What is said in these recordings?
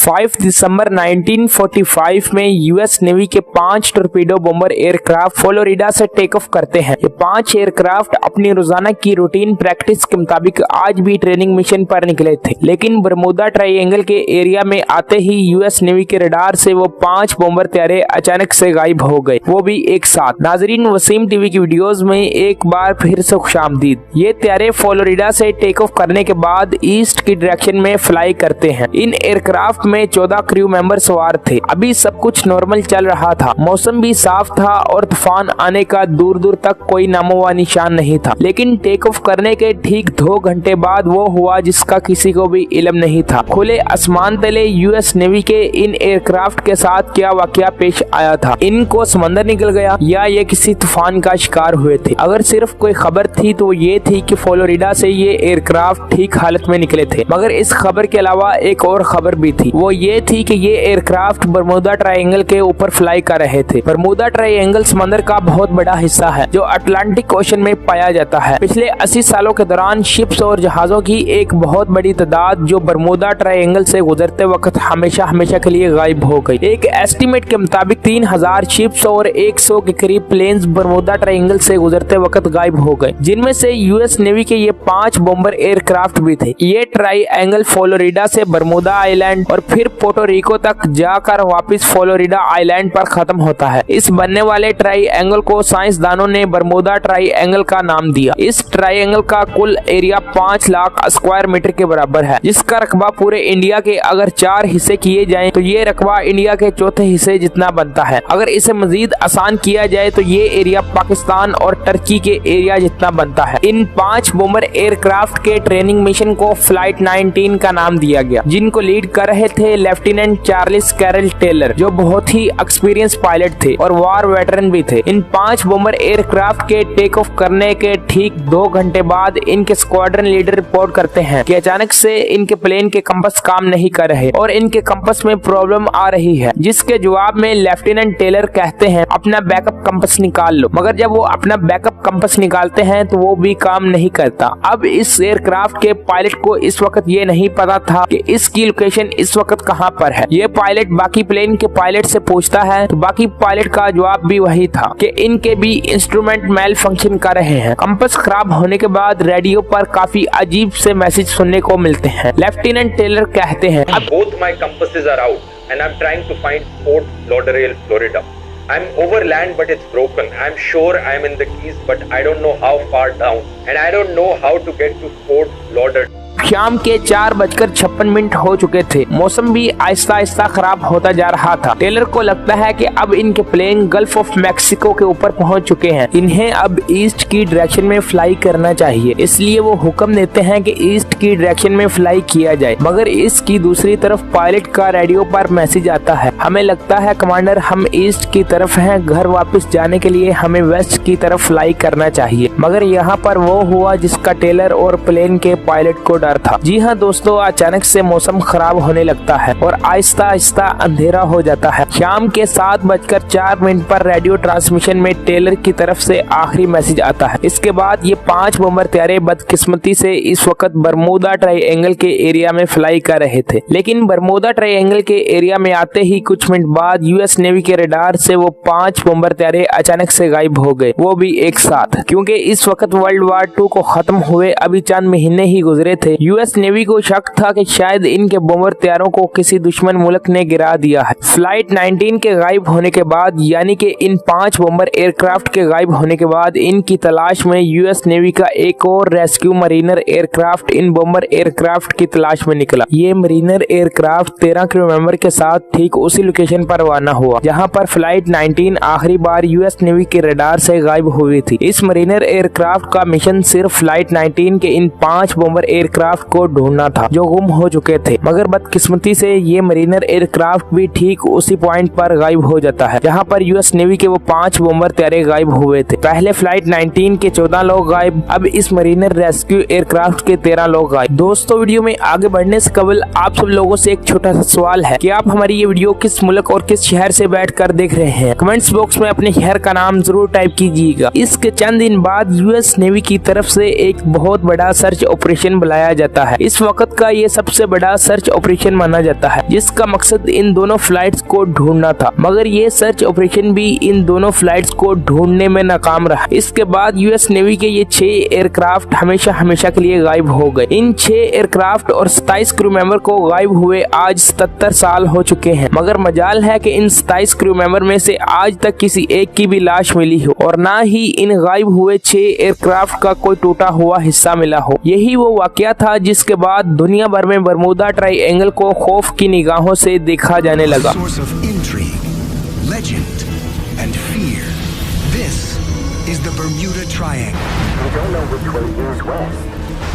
5 दिसंबर 1945 में US navy के 5 torpedo bomber aircraft Florida से टेक ऑफ करते हैं। ये 5 एयरक्राफ्ट अपनी रोजाना की रूटीन प्रैक्टिस के मुताबिक आज भी ट्रेनिंग मिशन पर निकले थे, लेकिन बरमूदा ट्रायंगल के एरिया में आते ही यूएस नेवी के रडार से वो 5 बॉम्बर तैयारे अचानक से गायब हो गए, वो भी एक साथ। नाजरीन, वसीम टीवी की वीडियोस में एक बार फिर से खुशामदीद। ये तैयारे फ्लोरिडा से टेक ऑफ करने के बाद ईस्ट की डायरेक्शन में फ्लाई करते हैं। इन एयरक्राफ्ट में 14 क्रू मेंबर सवार थे। अभी सब कुछ नॉर्मल चल रहा था, मौसम भी साफ था और तूफान आने का दूर दूर तक कोई नामो व निशान नहीं था। लेकिन टेक ऑफ करने के ठीक 2 घंटे बाद वो हुआ जिसका किसी को भी इल्म नहीं था। खुले आसमान तले यूएस नेवी के इन एयरक्राफ्ट के साथ क्या वाकया पेश आया था? इनको समंदर निकल गया या ये किसी तूफान का शिकार हुए थे? अगर सिर्फ कोई खबर थी तो ये थी कि फ्लोरिडा से ये एयरक्राफ्ट ठीक हालत में निकले थे, मगर इस खबर के अलावा एक और खबर भी थी। वो ये थी कि ये एयरक्राफ्ट बरमूदा ट्रायंगल के ऊपर फ्लाई कर रहे थे। बरमूदा ट्रायंगल समंदर का बहुत बड़ा हिस्सा है जो अटलांटिक ओशन में पाया जाता है। पिछले 80 सालों के दौरान शिप्स और जहाजों की एक बहुत बड़ी तादाद जो बरमूदा ट्रायंगल से गुजरते वक्त हमेशा के लिए गायब हो गई। एक एस्टीमेट के मुताबिक 3000 शिप्स और 100 के करीब प्लेन्स बरमूदा ट्रायंगल से गुजरते वक्त गायब हो गए, जिनमें से यूएस नेवी के ये 5 बॉम्बर एयरक्राफ्ट भी थे। ये ट्रायंगल फ्लोरिडा से बरमूदा आइलैंड और फिर पोर्टो रिको तक जाकर वापस फ्लोरिडा आइलैंड पर खत्म होता है। इस बनने वाले ट्रायंगल को साइंसदानों ने बरमूदा ट्रायंगल का नाम दिया। इस ट्रायंगल का कुल एरिया 5 लाख स्क्वायर मीटर के बराबर है, जिसका रकबा पूरे इंडिया के अगर 4 हिस्से किए जाएं तो ये रकबा इंडिया के चौथे हिस्से जितना बनता है। अगर इसे मजीद आसान किया जाए तो ये एरिया पाकिस्तान और टर्की के एरिया जितना बनता है। इन 5 बॉम्बर एयरक्राफ्ट के ट्रेनिंग मिशन को फ्लाइट 19 का नाम दिया गया, जिनको लीड कर रहे थे लेफ्टिनेंट चार्ल्स कैरल टेलर, जो बहुत ही एक्सपीरियंस पायलट थे और वार वेटरन भी थे। इन 5 बॉम्बर एयरक्राफ्ट के टेक ऑफ करने के ठीक 2 घंटे बाद इनके स्क्वाड्रन लीडर रिपोर्ट करते हैं कि अचानक से इनके प्लेन के कंपास काम नहीं कर रहे और इनके कंपास में प्रॉब्लम आ रही है, जिसके जवाब में लेफ्टिनेंट टेलर कहते हैं अपना बैकअप कंपास निकाल लो। मगर जब वो अपना बैकअप कंपास निकालते हैं तो वो भी काम नहीं करता। अब इस एयरक्राफ्ट के पायलट को इस वक्त ये नहीं पता था कि इसकी लोकेशन इस वक्त कहाँ पर है। ये पायलट बाकी प्लेन के पायलट से पूछता है तो बाकी पायलट का जवाब भी वही था कि इनके भी इंस्ट्रूमेंट मेल फंक्शन कर रहे हैं। कंपास खराब होने के बाद रेडियो पर काफी अजीब से मैसेज सुनने को मिलते हैं। लेफ्टिनेंट टेलर कहते हैं Both my compasses are out and I'm trying to find Fort Lauderdale, Florida. I'm over land but it's broken. I'm sure I'm in the Keys but I don't know how far down and I don't know how to get to Fort Lauderdale. शाम के 4:56 हो चुके थे। मौसम भी आहिस्ता आहिस्ता खराब होता जा रहा था। टेलर को लगता है कि अब इनके प्लेन गल्फ ऑफ मैक्सिको के ऊपर पहुंच चुके हैं, इन्हें अब ईस्ट की डायरेक्शन में फ्लाई करना चाहिए। इसलिए वो हुक्म देते हैं कि ईस्ट की डायरेक्शन में फ्लाई किया जाए। मगर इसकी दूसरी तरफ पायलट का रेडियो पर मैसेज आता है, हमें लगता है कमांडर हम ईस्ट की तरफ हैं, घर वापस जाने के लिए हमें वेस्ट की तरफ फ्लाई करना चाहिए। मगर यहाँ पर वो हुआ जिसका टेलर और प्लेन के पायलट को था। जी हाँ दोस्तों, अचानक से मौसम खराब होने लगता है और आहिस्ता आहिस्ता अंधेरा हो जाता है। शाम के 7:04 पर रेडियो ट्रांसमिशन में टेलर की तरफ से आखिरी मैसेज आता है। इसके बाद ये 5 बॉम्बर तैयारे बदकिस्मती से इस वक्त बरमूदा ट्रायंगल के एरिया में फ्लाई कर रहे थे, लेकिन बरमूदा ट्रायंगल के एरिया में आते ही कुछ मिनट बाद यूएस नेवी के रडार से वो 5 बॉम्बर तैयारे अचानक से गायब हो गए, वो भी एक साथ। क्योंकि इस वक्त वर्ल्ड वार 2 को खत्म हुए अभी चंद महीने ही गुजरे थे। यूएस नेवी को शक था कि शायद इनके बॉम्बर तैयारों को किसी दुश्मन मुल्क ने गिरा दिया है। फ्लाइट 19 के गायब होने के बाद, यानी कि इन 5 बॉम्बर एयरक्राफ्ट के गायब होने के बाद, इनकी तलाश में यूएस नेवी का एक और रेस्क्यू मरीनर एयरक्राफ्ट इन बॉम्बर एयरक्राफ्ट की तलाश में निकला। ये मरीनर एयरक्राफ्ट 13 क्रू मेंबर के साथ ठीक उसी लोकेशन पर रवाना हुआ जहां पर फ्लाइट 19 आखिरी बार यूएस नेवी के रडार से गायब हुई थी। इस मरीनर एयरक्राफ्ट का मिशन सिर्फ फ्लाइट 19 के इन 5 बॉम्बर एयरक्राफ्ट को ढूंढना था जो गुम हो चुके थे। मगर बदकिस्मती से ये मरीनर एयरक्राफ्ट भी ठीक उसी पॉइंट पर गायब हो जाता है जहां पर यूएस नेवी के वो 5 बॉम्बर तैयारे गायब हुए थे। पहले फ्लाइट 19 के 14 लोग गायब, अब इस मरीनर रेस्क्यू एयरक्राफ्ट के 13 लोग गायब। दोस्तों, वीडियो में आगे बढ़ने से कबल आप सब लोगों से एक छोटा सा सवाल है कि आप हमारी ये वीडियो किस मुल्क और किस शहर से बैठ कर देख रहे हैं? कमेंट्स बॉक्स में अपने शहर का नाम जरूर टाइप कीजिएगा। इसके चंद दिन बाद यूएस नेवी की तरफ से एक बहुत बड़ा सर्च ऑपरेशन बुलाया पाया जाता है। इस वक्त का ये सबसे बड़ा सर्च ऑपरेशन माना जाता है, जिसका मकसद इन दोनों फ्लाइट्स को ढूंढना था, मगर ये सर्च ऑपरेशन भी इन दोनों फ्लाइट्स को ढूंढने में नाकाम रहा। इसके बाद यूएस नेवी के ये 6 एयरक्राफ्ट हमेशा के लिए गायब हो गए। इन 6 एयरक्राफ्ट और 27 क्रू मेंबर को गायब हुए आज 77 साल हो चुके हैं, मगर मजाल है कि इन 27 क्रू मेंबर में से आज तक किसी एक की भी लाश मिली हो और ना ही इन गायब हुए 6 एयरक्राफ्ट का कोई टूटा हुआ हिस्सा मिला हो। यही वो वाकया था जिसके बाद दुनिया भर में बरमूदा ट्रायंगल को खौफ की निगाहों से देखा जाने लगा।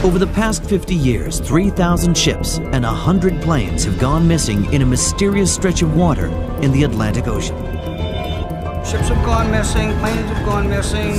Over the past 50 years, 3,000 ships and 100 planes have gone missing in a mysterious stretch of water in the Atlantic Ocean. Ships have gone missing, planes have gone missing.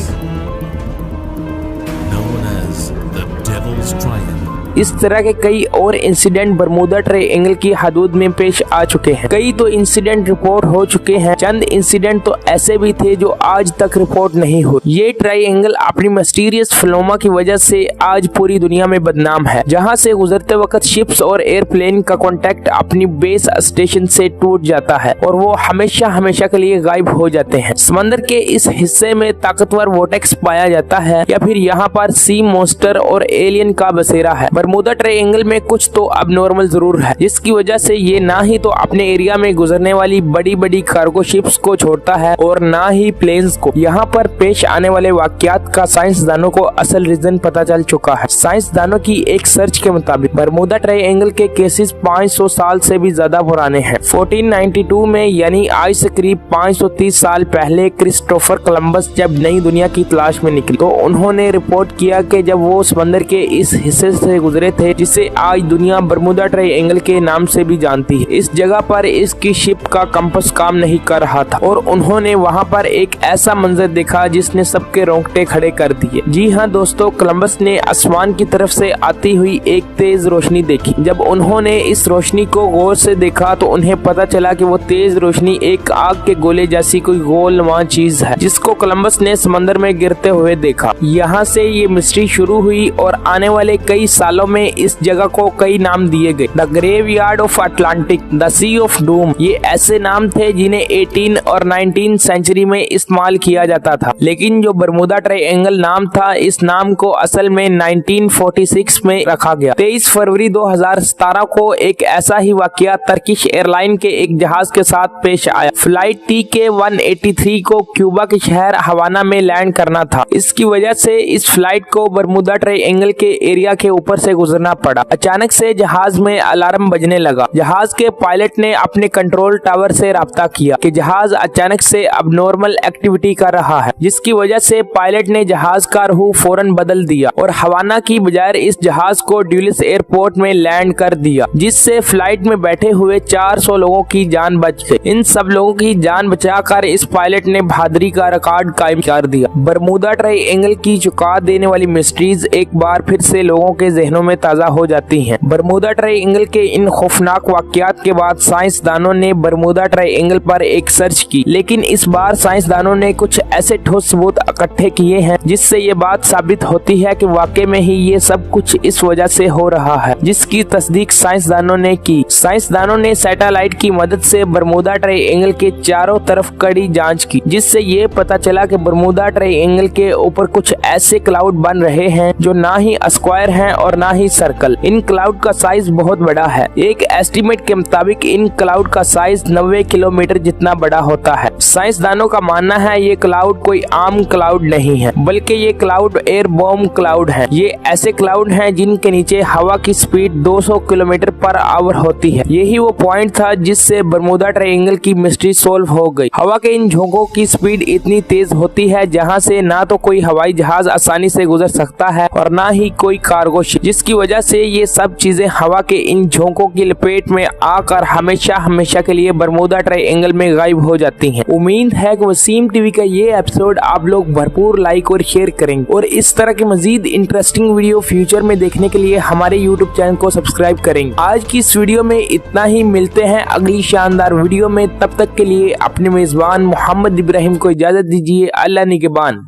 Known as the Devil's Triangle. इस तरह के कई और incident Bermuda triangle की हदूद में पेश आ चुके हैं। कई तो इंसिडेंट रिपोर्ट हो चुके हैं, चंद इंसिडेंट तो ऐसे भी थे जो आज तक रिपोर्ट नहीं हुए। ये ट्रायंगल अपनी मिस्टीरियस फिल्मों की वजह से आज पूरी दुनिया में बदनाम है, जहां से गुजरते वक्त शिप्स और एयरप्लेन का कांटेक्ट अपनी बेस स्टेशन से टूट जाता है और वो हमेशा के लिए गायब हो जाते हैं। समंदर के इस हिस्से में ताकतवर वोटेक्स पाया जाता है या फिर यहाँ पर सी मॉन्स्टर और एलियन का बसेरा है। बरमूदा ट्रायंगल में कुछ तो अब नॉर्मल जरूर है, जिसकी वजह से ये ना ही तो अपने एरिया में गुजरने वाली बड़ी कार्गो शिप्स को छोड़ता है और ना ही प्लेन्स को। यहाँ पर पेश आने वाले वाकयात का साइंसदानों को असल रीजन पता चल चुका है। साइंसदानों की एक सर्च के मुताबिक बरमूदा ट्रायंगल के केसेस 500 साल से भी ज्यादा पुराने हैं। 1492 में यानी आज से करीब 530 साल पहले क्रिस्टोफर कोलंबस जब नई दुनिया की तलाश में निकले तो उन्होंने रिपोर्ट किया कि जब वो समंदर के इस हिस्से से गुजरे थे जिसे आज दुनिया बरमूदा ट्रायंगल के नाम से भी जानती है, इस जगह पर इसकी शिप का कंपास काम नहीं कर रहा था और उन्होंने वहां पर एक ऐसा मंजर देखा जिसने सबके रोंगटे खड़े कर दिए। जी हाँ दोस्तों, कोलंबस ने आसमान की तरफ से आती हुई एक तेज रोशनी देखी। जब उन्होंने इस रोशनी को गौर से देखा तो उन्हें पता चला कि वो तेज रोशनी एक आग के गोले जैसी कोई गोलनुमा चीज है जिसको कोलंबस ने समंदर में गिरते हुए देखा। यहाँ से ये मिस्ट्री शुरू हुई और आने वाले कई सालों में इस जगह को कई नाम दिए गए। The graveyard of Atlantic, the sea of doom, ये ऐसे नाम थे जिन्हें 18 और 19 सेंचुरी में इस्तेमाल किया जाता था, लेकिन जो बरमूदा ट्रायंगल नाम था इस नाम को असल में 1946 में रखा गया। 23 फरवरी 2017 को एक ऐसा ही वाकया टर्किश एयरलाइन के एक जहाज के साथ पेश आया। फ्लाइट TK-183 को क्यूबा के शहर हवाना में लैंड करना था। इसकी वजह से इस फ्लाइट को बरमूदा ट्रायंगल के एरिया के ऊपर से गुजरना पड़ा। अचानक से जहाज में अलार्म बजने लगा। जहाज के पायलट ने अपने कंट्रोल टावर से राब्ता किया कि जहाज अचानक से अबनॉर्मल एक्टिविटी कर रहा है, जिसकी वजह से पायलट ने जहाज का रुख फौरन बदल दिया और हवाना की बजाय इस जहाज को ड्यूलिस एयरपोर्ट में लैंड कर दिया, जिससे फ्लाइट में बैठे हुए 400 लोगों की जान बच गई। इन सब लोगों की जान बचाकर इस पायलट ने बहादुरी का रिकॉर्ड कायम कर दिया। बरमूदा ट्रायंगल की चौंका देने वाली मिस्ट्रीज एक बार फिर से लोगों के जहनों में ताजा हो जाती हैं। बरमूदा ट्रायंगल के इन खौफनाक वाकयात के बाद साइंसदानों ने बरमूदा ट्रायंगल पर एक सर्च की, लेकिन इस बार साइंसदानों ने कुछ ऐसे ठोस सबूत इकट्ठे किए हैं जिससे ये बात साबित होती है कि वाकई में ही ये सब कुछ इस वजह से हो रहा है, जिसकी तस्दीक साइंसदानों ने की। साइंसदानों ने सैटेलाइट की मदद से बरमूदा ट्रायंगल के चारों तरफ कड़ी जांच की, जिससे ये पता चला कि बरमूदा ट्रायंगल के ऊपर कुछ ऐसे क्लाउड बन रहे हैं जो ना ही स्क्वायर हैं और ना ही सर्कल। इन क्लाउड का साइज बहुत बड़ा है। एक एस्टीमेट के मुताबिक इन क्लाउड का साइज 90 किलोमीटर जितना बड़ा होता है। साइंसदानों का मानना है ये क्लाउड कोई आम क्लाउड नहीं है, बल्कि ये क्लाउड एयरबॉर्न क्लाउड है। ये ऐसे क्लाउड हैं जिनके नीचे हवा की स्पीड 200 किलोमीटर पर आवर होती है। यही वो पॉइंट था जिससे बरमूदा ट्रायंगल की मिस्ट्री सोल्व हो गई। हवा के इन झोंकों की स्पीड इतनी तेज होती है जहाँ से ना तो कोई हवाई जहाज आसानी से गुजर सकता है और ना ही कोई कार्गो शिप, जिसकी वजह से ये सब चीजें हवा के इन झोंकों की लपेट में आकर हमेशा के लिए बरमूदा ट्रायंगल में गायब हो जाती हैं। उम्मीद है कि वसीम टीवी का ये एपिसोड आप लोग भरपूर लाइक और शेयर करेंगे और इस तरह की मजीद इंटरेस्टिंग वीडियो फ्यूचर में देखने के लिए हमारे यूट्यूब चैनल को सब्सक्राइब करेंगे। आज की इस वीडियो में इतना ही, मिलते हैं अगली शानदार वीडियो में। तब तक के लिए अपने मेजबान मोहम्मद इब्राहिम को इजाजत दीजिए। अल्लाह निगहबान।